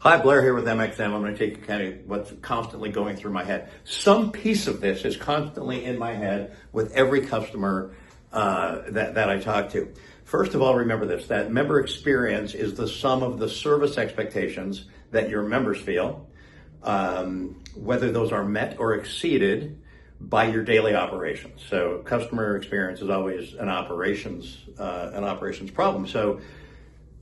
Hi, Blair here with MXM. I'm going to take you kind of what's constantly going through my head. Some piece of this is constantly in my head with every customer that I talk to. First of all, remember this, that member experience is the sum of the service expectations that your members feel, whether those are met or exceeded by your daily operations. So customer experience is always an operations problem. So,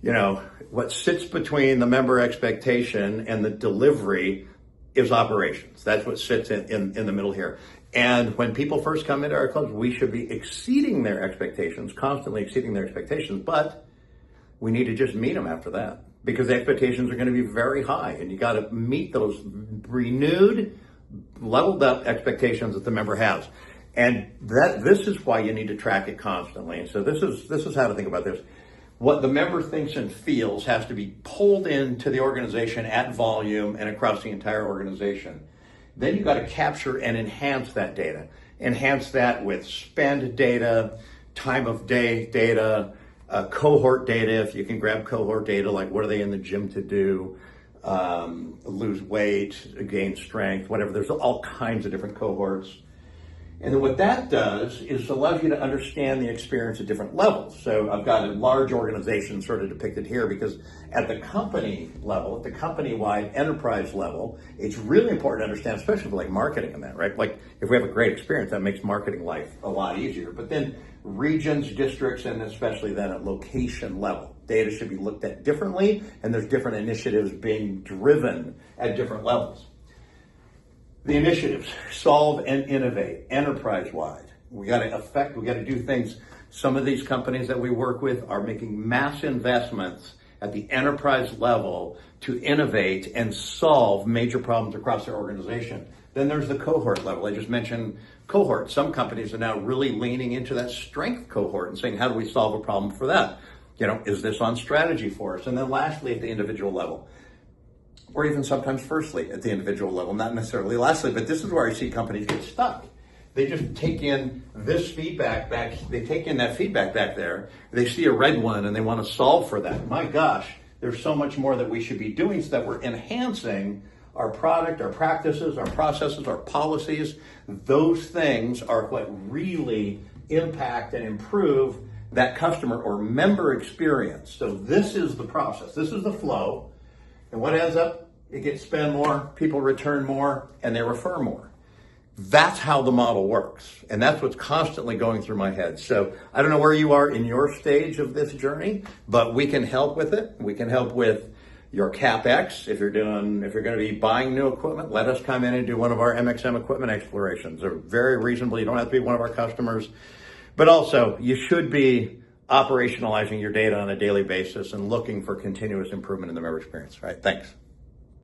you know, what sits between the member expectation and the delivery is operations. That's what sits in the middle here. And when people first come into our clubs, we should be exceeding their expectations, constantly exceeding their expectations, but we need to just meet them after that because the expectations are going to be very high and you got to meet those renewed, leveled up expectations that the member has. And this is why you need to track it constantly. And so this is how to think about this. What the member thinks and feels has to be pulled into the organization at volume and across the entire organization. Then you've got to capture and enhance that data. Enhance that with spend data, time of day data, cohort data, if you can grab cohort data, like what are they in the gym to do, lose weight, gain strength, whatever. There's all kinds of different cohorts. And then what that does is allows you to understand the experience at different levels. So I've got a large organization sort of depicted here because at the company level, at the company-wide enterprise level, it's really important to understand, especially for like marketing and that, right? Like if we have a great experience, that makes marketing life a lot easier. But then regions, districts, and especially then at location level, data should be looked at differently, and there's different initiatives being driven at different levels. The initiatives, solve and innovate, enterprise-wide. We got to do things. Some of these companies that we work with are making mass investments at the enterprise level to innovate and solve major problems across their organization. Then there's the cohort level. I just mentioned cohort. Some companies are now really leaning into that strength cohort and saying, how do we solve a problem for that? You know, is this on strategy for us? And then lastly, at the individual level. Or even sometimes firstly at the individual level, not necessarily lastly, but this is where I see companies get stuck. They just take in this feedback back, they take in that feedback back there, they see a red one and they want to solve for that. My gosh, there's so much more that we should be doing so that we're enhancing our product, our practices, our processes, our policies. Those things are what really impact and improve that customer or member experience. So this is the process, this is the flow. And what ends up, it gets spend more, people return more, and they refer more. That's how the model works. And that's what's constantly going through my head. So I don't know where you are in your stage of this journey, but we can help with it. We can help with your CapEx. If you're going to be buying new equipment, let us come in and do one of our MXM equipment explorations. They're very reasonable. You don't have to be one of our customers. But also, you should be operationalizing your data on a daily basis and looking for continuous improvement in the member experience, right? Thanks.